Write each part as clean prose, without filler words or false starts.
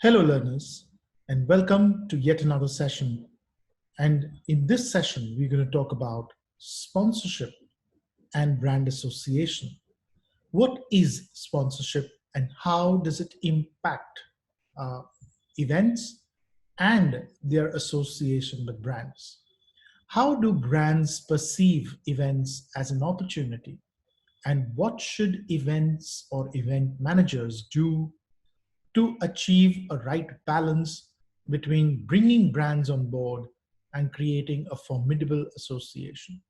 Hello learners, and welcome to yet another session. And in this session, we're going to talk about sponsorship and brand association. What is sponsorship and how does it impact uh, events and their association with brands? How do brands perceive events as an opportunity? And what should events or event managers do to achieve a right balance between bringing brands on board and creating a formidable association?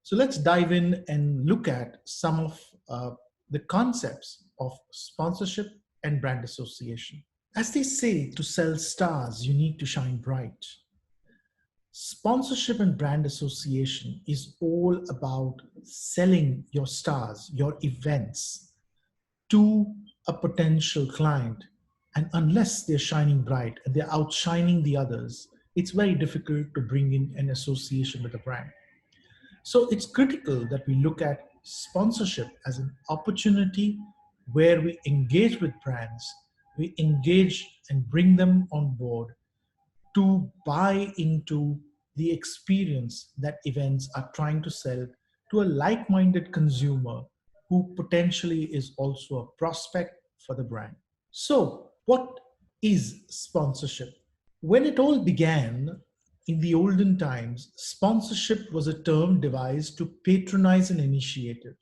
So let's dive in and look at some of the concepts of sponsorship and brand association. As they say, to sell stars, you need to shine bright. Sponsorship and brand association is all about selling your stars, your events to a potential client. And unless they're shining bright and they're outshining the others, it's very difficult to bring in an association with a brand. So it's critical that we look at sponsorship as an opportunity where we engage with brands, we engage and bring them on board to buy into the experience that events are trying to sell to a like-minded consumer who potentially is also a prospect for the brand. So, what is sponsorship? When it all began in the olden times, sponsorship was a term devised to patronize an initiative.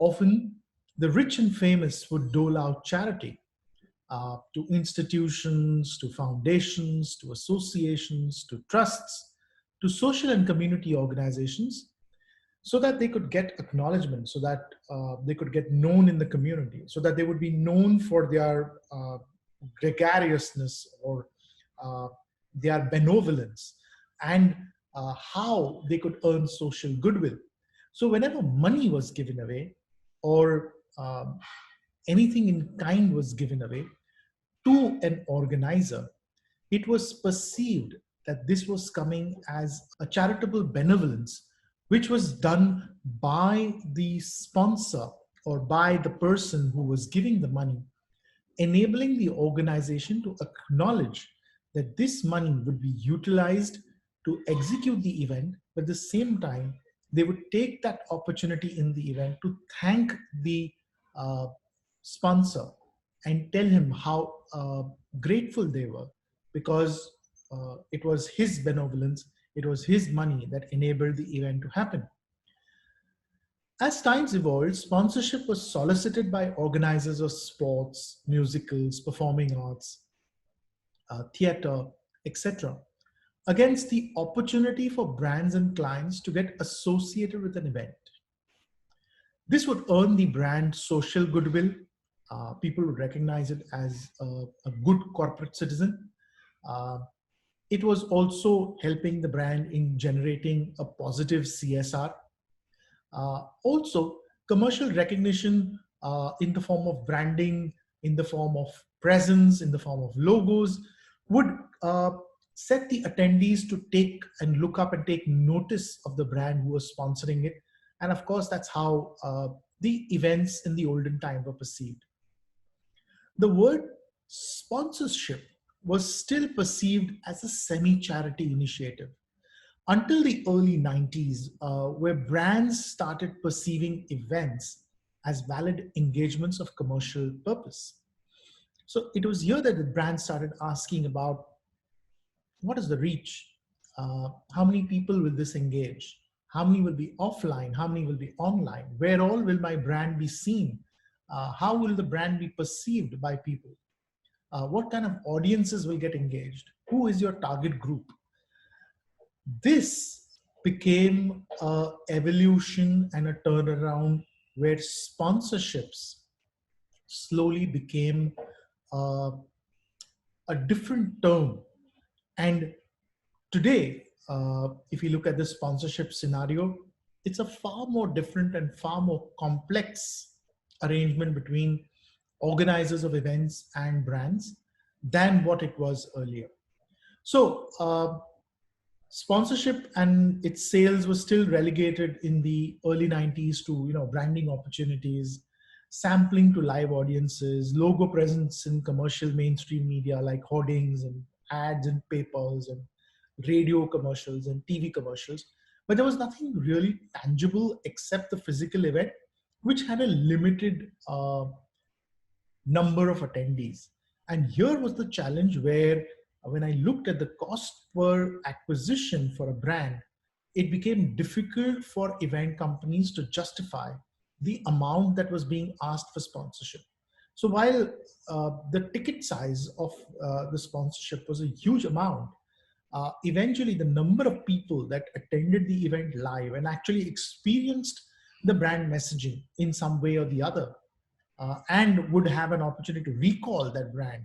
Often, the rich and famous would dole out charity to institutions, to foundations, to associations, to trusts, to social and community organizations, so that they could get acknowledgement, so that they could get known in the community, so that they would be known for their gregariousness or their benevolence, and how they could earn social goodwill. So whenever money was given away or anything in kind was given away to an organizer, it was perceived that this was coming as a charitable benevolence, which was done by the sponsor or by the person who was giving the money, enabling the organization to acknowledge that this money would be utilized to execute the event, but at the same time, they would take that opportunity in the event to thank the sponsor and tell him how grateful they were because it was his benevolence, it was his money that enabled the event to happen. As times evolved, sponsorship was solicited by organizers of sports, musicals, performing arts, theater, etc., against the opportunity for brands and clients to get associated with an event. This would earn the brand social goodwill. People would recognize it as a good corporate citizen. It was also helping the brand in generating a positive CSR. Also, commercial recognition in the form of branding, in the form of presence, in the form of logos, would set the attendees to take and look up and take notice of the brand who was sponsoring it. And of course, that's how the events in the olden time were perceived. The word sponsorship was still perceived as a semi-charity initiative until the early 90s, where brands started perceiving events as valid engagements of commercial purpose. So it was here that the brand started asking about what is the reach? How many people will this engage? How many will be offline? How many will be online? Where all will my brand be seen? How will the brand be perceived by people? What kind of audiences will get engaged? Who is your target group? This became an evolution and a turnaround where sponsorships slowly became a different term. And today, if you look at the sponsorship scenario, it's a far more different and far more complex arrangement between organizers of events and brands than what it was earlier. So sponsorship and its sales was still relegated in the early 90s to branding opportunities, sampling to live audiences, logo presence in commercial mainstream media like hoardings and ads in papers and radio commercials and TV commercials. But there was nothing really tangible except the physical event, which had a limited number of attendees. And here was the challenge where, when I looked at the cost per acquisition for a brand, it became difficult for event companies to justify the amount that was being asked for sponsorship. So while the ticket size of the sponsorship was a huge amount, eventually the number of people that attended the event live and actually experienced the brand messaging in some way or the other, and would have an opportunity to recall that brand,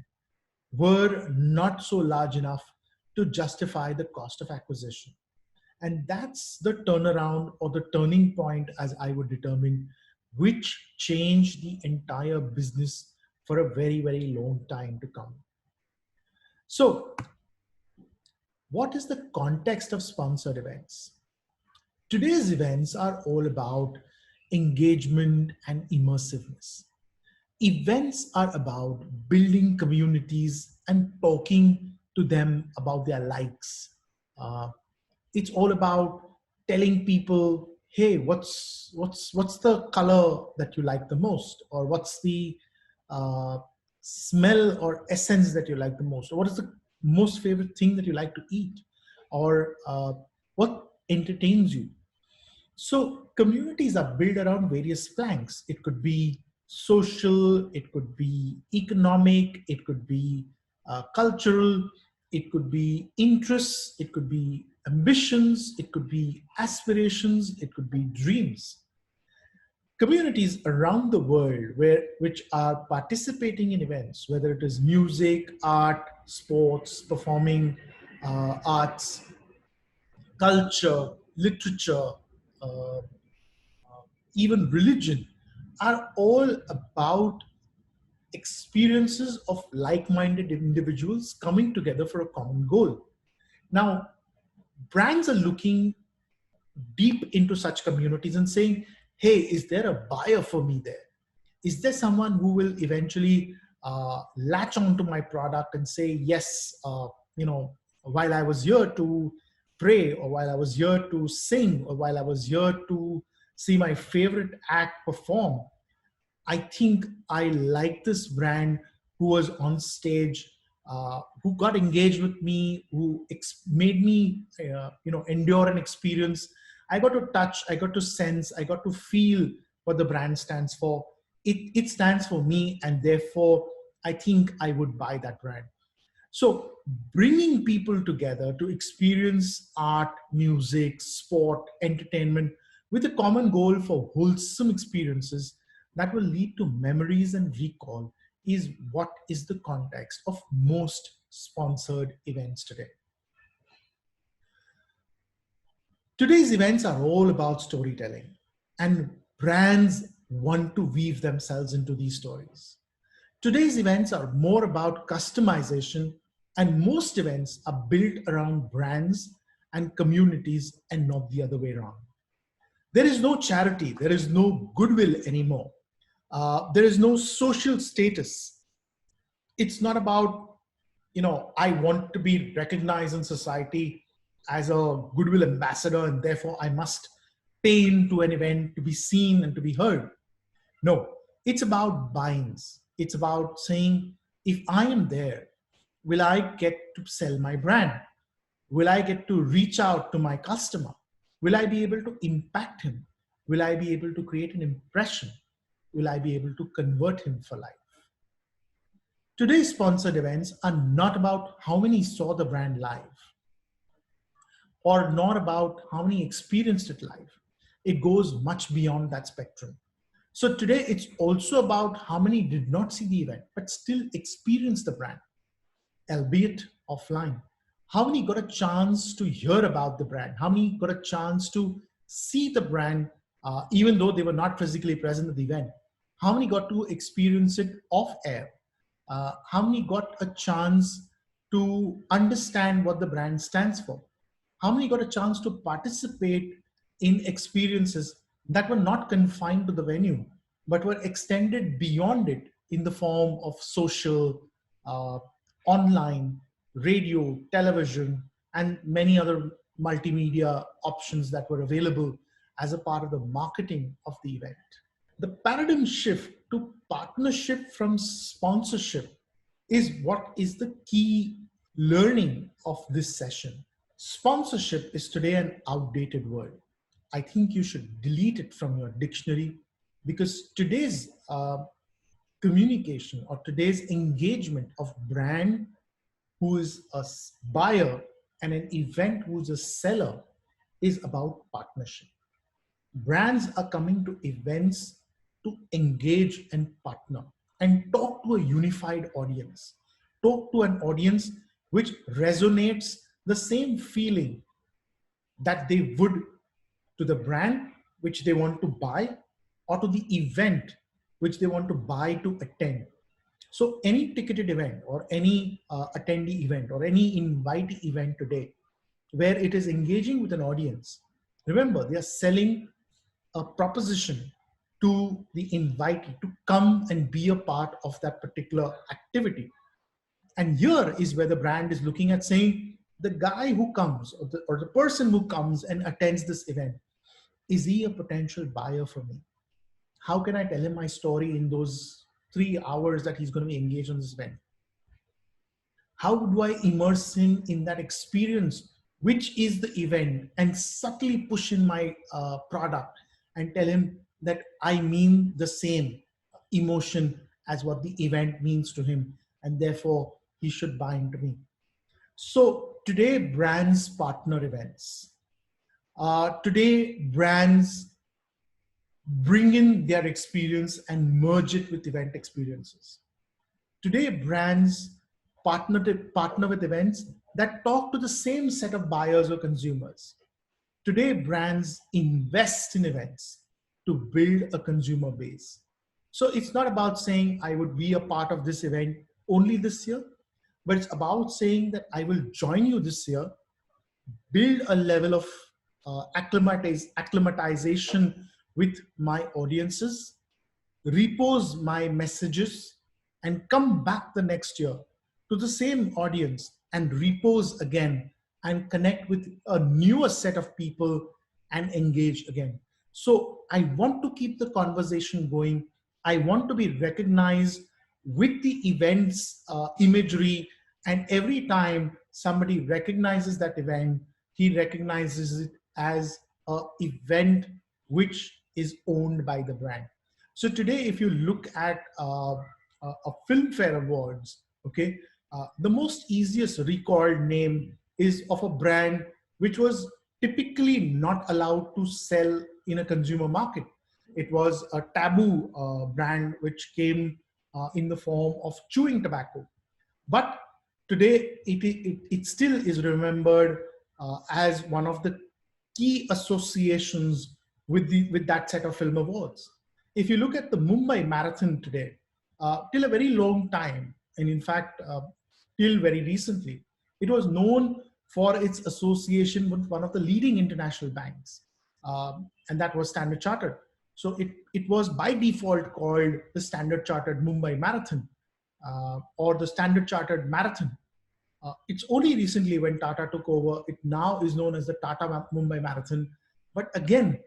were not so large enough to justify the cost of acquisition. And that's the turnaround or the turning point, as I would determine, which changed the entire business for a very, very long time to come. So, what is the context of sponsored events? Today's events are all about engagement and immersiveness. Events are about building communities and talking to them about their likes. Uh, it's all about telling people, hey, what's the color that you like the most, or what's the uh, smell or essence that you like the most, or what is the most favorite thing that you like to eat, or what entertains you. So communities are built around various planks. It could be social, it could be economic, it could be cultural, it could be interests, it could be ambitions, it could be aspirations, it could be dreams. Communities around the world which are participating in events, whether it is music, art, sports, performing arts, culture, literature, uh, even religion, are all about experiences of like-minded individuals coming together for a common goal. Now, brands are looking deep into such communities and saying, hey, is there a buyer for me there? Is there someone who will eventually latch onto my product and say, yes, while I was here to pray, or while I was here to sing, or while I was here to see my favorite act perform, I think I like this brand who was on stage, who got engaged with me, who made me, endure an experience. I got to touch, I got to sense, I got to feel what the brand stands for. It stands for me, and therefore I think I would buy that brand. So bringing people together to experience art, music, sport, entertainment with a common goal for wholesome experiences that will lead to memories and recall is what is the context of most sponsored events today. Today's events are all about storytelling, and brands want to weave themselves into these stories. Today's events are more about customization, and most events are built around brands and communities and not the other way around. There is no charity, there is no goodwill anymore. There is no social status. It's not about, I want to be recognized in society as a goodwill ambassador, and therefore I must pay into an event to be seen and to be heard. No, it's about binds. It's about saying, if I am there, will I get to sell my brand? Will I get to reach out to my customer? Will I be able to impact him? Will I be able to create an impression? Will I be able to convert him for life? Today's sponsored events are not about how many saw the brand live, or not about how many experienced it live. It goes much beyond that spectrum. So today it's also about how many did not see the event, but still experienced the brand, albeit offline. How many got a chance to hear about the brand? How many got a chance to see the brand, even though they were not physically present at the event? How many got to experience it off air? How many got a chance to understand what the brand stands for? How many got a chance to participate in experiences that were not confined to the venue, but were extended beyond it in the form of social, uh, online, radio, television, and many other multimedia options that were available as a part of the marketing of the event. The paradigm shift to partnership from sponsorship is what is the key learning of this session. Sponsorship is today an outdated word. I think you should delete it from your dictionary, because today's communication or today's engagement of brand who is a buyer and an event who's a seller is about partnership. Brands are coming to events to engage and partner and talk to a unified audience, talk to an audience which resonates the same feeling that they would to the brand which they want to buy, or to the event which they want to buy to attend. So any ticketed event or any attendee event or any invitee event today where it is engaging with an audience, remember, they are selling a proposition to the invitee to come and be a part of that particular activity. And here is where the brand is looking at saying, the guy who comes, or the person who comes and attends this event, is he a potential buyer for me? How can I tell him my story in those 3 hours that he's going to be engaged on this event? How do I immerse him in that experience, which is the event, and subtly push in my product and tell him that I mean the same emotion as what the event means to him, and therefore he should buy into me. So today, brands partner events. Today, brands bring in their experience and merge it with event experiences. Today, brands partner with events that talk to the same set of buyers or consumers. Today, brands invest in events to build a consumer base. So it's not about saying I would be a part of this event only this year, but it's about saying that I will join you this year, build a level of acclimatization with my audiences, repose my messages, and come back the next year to the same audience and repose again and connect with a newer set of people and engage again. So I want to keep the conversation going. I want to be recognized with the events imagery, and every time somebody recognizes that event, he recognizes it as an event which is owned by the brand. So today, if you look at a Filmfare Awards, okay, the most easiest recalled name is of a brand which was typically not allowed to sell in a consumer market. It was a taboo brand which came in the form of chewing tobacco. But today, it still is remembered as one of the key associations with that set of film awards. If you look at the Mumbai Marathon today, till a very long time, and in fact, till very recently, it was known for its association with one of the leading international banks, and that was Standard Chartered. So it was by default called the Standard Chartered Mumbai Marathon, or the Standard Chartered Marathon. It's only recently when Tata took over, it now is known as the Tata Mumbai Marathon. But again,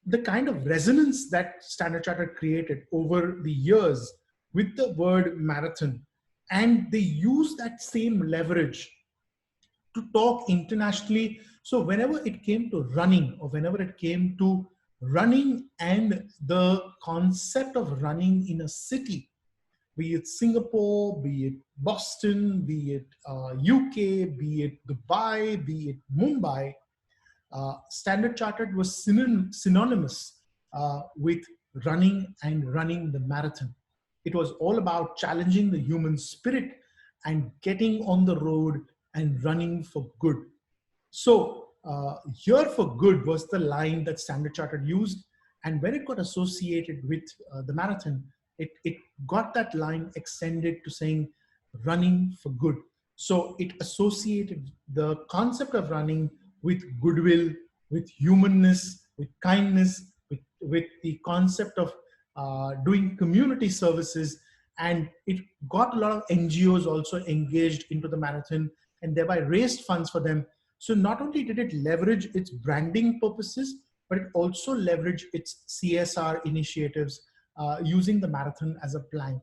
the kind of resonance that Standard Chartered created over the years with the word marathon, and they use that same leverage to talk internationally. So whenever it came to running, or whenever it came to running and the concept of running in a city, be it Singapore, be it Boston, be it UK, be it Dubai, be it Mumbai, Standard Chartered was synonymous with running and running the marathon. It was all about challenging the human spirit and getting on the road and running for good. So here for good was the line that Standard Chartered used. And when it got associated with the marathon, it got that line extended to saying running for good. So it associated the concept of running with goodwill, with humanness, with kindness, with the concept of doing community services, and it got a lot of NGOs also engaged into the marathon and thereby raised funds for them. So not only did it leverage its branding purposes, but it also leveraged its CSR initiatives using the marathon as a plank.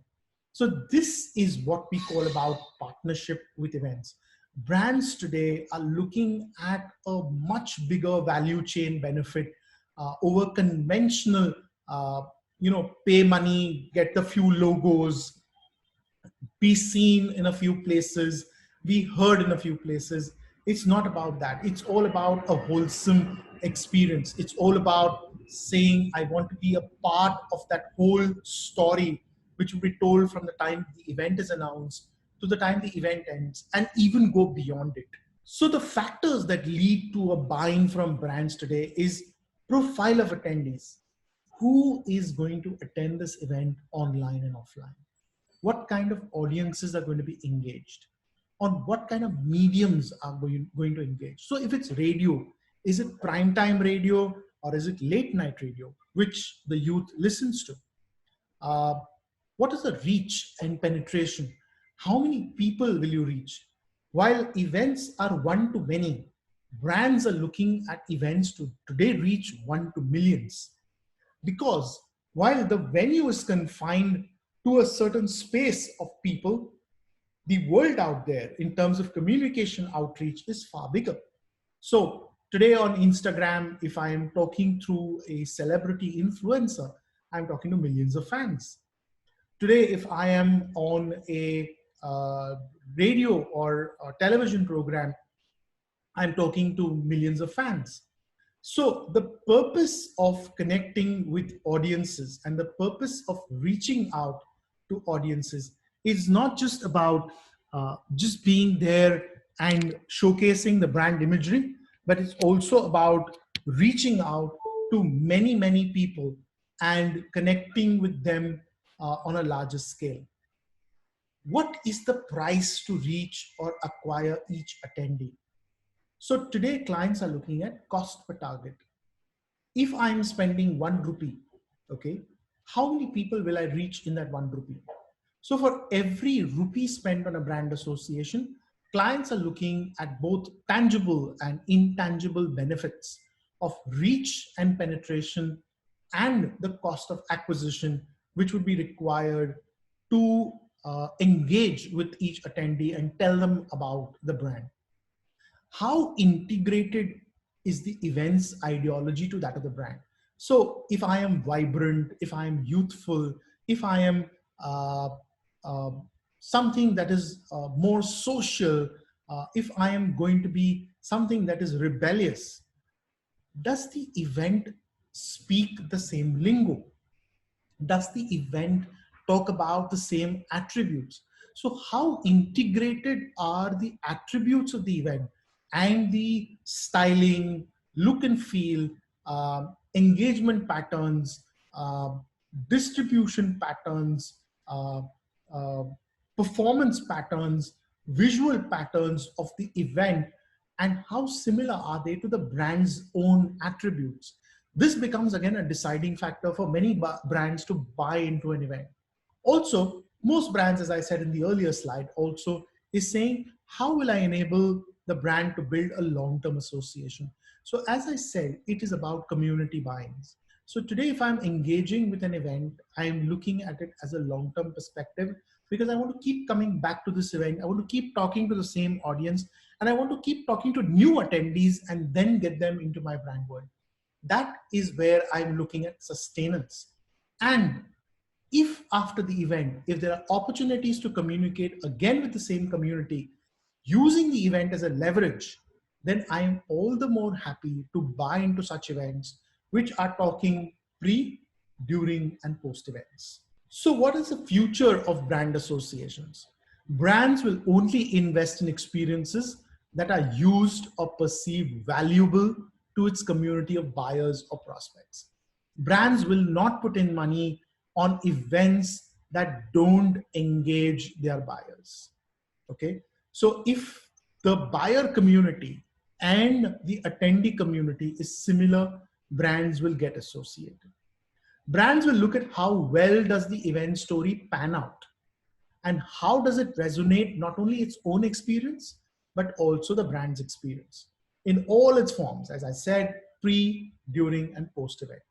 So this is what we call about partnership with events. Brands today are looking at a much bigger value chain benefit over conventional, pay money, get the few logos, be seen in a few places, be heard in a few places. It's not about that. It's all about a wholesome experience. It's all about saying, I want to be a part of that whole story, which will be told from the time the event is announced to the time the event ends, and even go beyond it. So the factors that lead to a buying from brands today is profile of attendees. Who is going to attend this event online and offline? What kind of audiences are going to be engaged? On what kind of mediums are going to engage? So if it's radio, is it prime time radio or is it late night radio, which the youth listens to? What is the reach and penetration? How many people will you reach? While events are one to many, brands are looking at events to today reach one to millions. Because while the venue is confined to a certain space of people, the world out there in terms of communication outreach is far bigger. So today on Instagram, if I am talking through a celebrity influencer, I'm talking to millions of fans. Today, if I am on a radio or a television program, I'm talking to millions of fans. So the purpose of connecting with audiences and the purpose of reaching out to audiences is not just about just being there and showcasing the brand imagery, but it's also about reaching out to many, many people and connecting with them on a larger scale. What is the price to reach or acquire each attendee? So today clients are looking at cost per target. If I'm spending 1 rupee, okay, how many people will I reach in that 1 rupee? So for every rupee spent on a brand association, clients are looking at both tangible and intangible benefits of reach and penetration and the cost of acquisition, which would be required to engage with each attendee and tell them about the brand. How integrated is the event's ideology to that of the brand? So if I am vibrant, if I am youthful, if I am uh, uh, something that is more social, if I am going to be something that is rebellious, does the event speak the same lingo? Does the event talk about the same attributes? So how integrated are the attributes of the event and the styling, look and feel, engagement patterns, uh, distribution patterns, uh, uh, performance patterns, visual patterns of the event, and how similar are they to the brand's own attributes? This becomes again a deciding factor for many brands to buy into an event. Also, most brands, as I said in the earlier slide, also is saying, how will I enable the brand to build a long-term association? So as I said, it is about community buy-ins. So today, if I'm engaging with an event, I'm looking at it as a long-term perspective because I want to keep coming back to this event. I want to keep talking to the same audience and I want to keep talking to new attendees and then get them into my brand world. That is where I'm looking at sustenance. And if after the event, if there are opportunities to communicate again with the same community, using the event as a leverage, then I am all the more happy to buy into such events, which are talking pre, during, and post events. So what is the future of brand associations? Brands will only invest in experiences that are used or perceived valuable to its community of buyers or prospects. Brands will not put in money on events that don't engage their buyers. Okay. So if the buyer community and the attendee community is similar, brands will get associated. Brands will look at how well does the event story pan out, and how does it resonate not only its own experience, but also the brand's experience in all its forms, as I said, pre, during, and post event.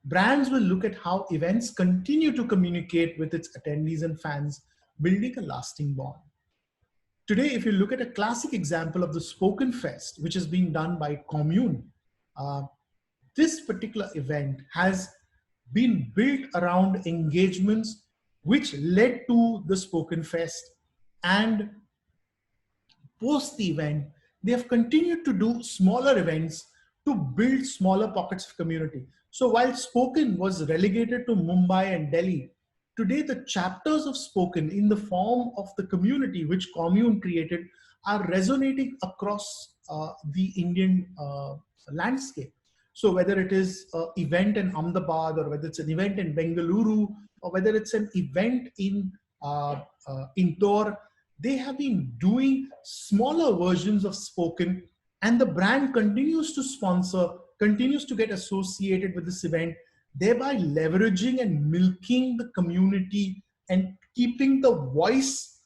Brands will look at how events continue to communicate with its attendees and fans, building a lasting bond. Today, if you look at a classic example of the Spoken Fest, which is being done by Commune, uh, this particular event has been built around engagements which led to the Spoken Fest, and post the event, they have continued to do smaller events to build smaller pockets of community. So while Spoken was relegated to Mumbai and Delhi, today the chapters of Spoken in the form of the community which Commune created are resonating across the Indian landscape. So whether it is an event in Ahmedabad, or whether it's an event in Bengaluru, or whether it's an event in Indore, they have been doing smaller versions of Spoken, and the brand continues to sponsor, continues to get associated with this event, thereby leveraging and milking the community and keeping the voice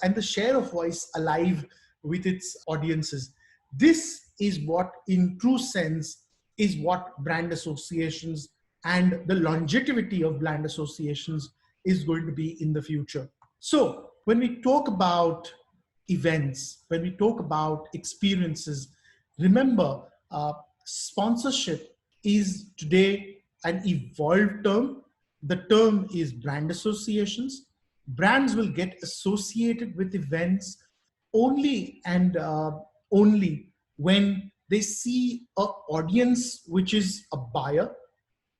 and the share of voice alive with its audiences. This is what, in true sense, is what brand associations and the longevity of brand associations is going to be in the future. So when we talk about events, when we talk about experiences, remember, sponsorship is today an evolved term. The term is brand associations. Brands will get associated with events only and only when they see an audience which is a buyer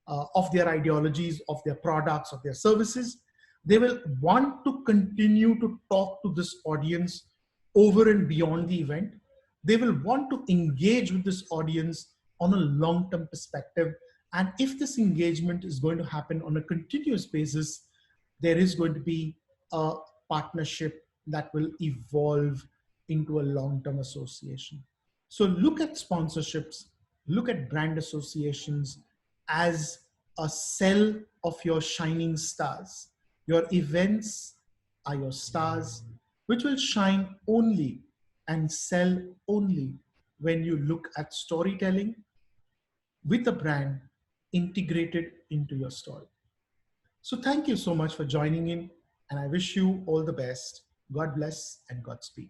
of their ideologies, of their products, of their services. They will want to continue to talk to this audience over and beyond the event. They will want to engage with this audience on a long-term perspective. And if this engagement is going to happen on a continuous basis, there is going to be a partnership that will evolve into a long-term association. So look at sponsorships, look at brand associations as a cell of your shining stars. Your events are your stars, which will shine only and sell only when you look at storytelling with a brand integrated into your story. So thank you so much for joining in, and I wish you all the best. God bless and Godspeed.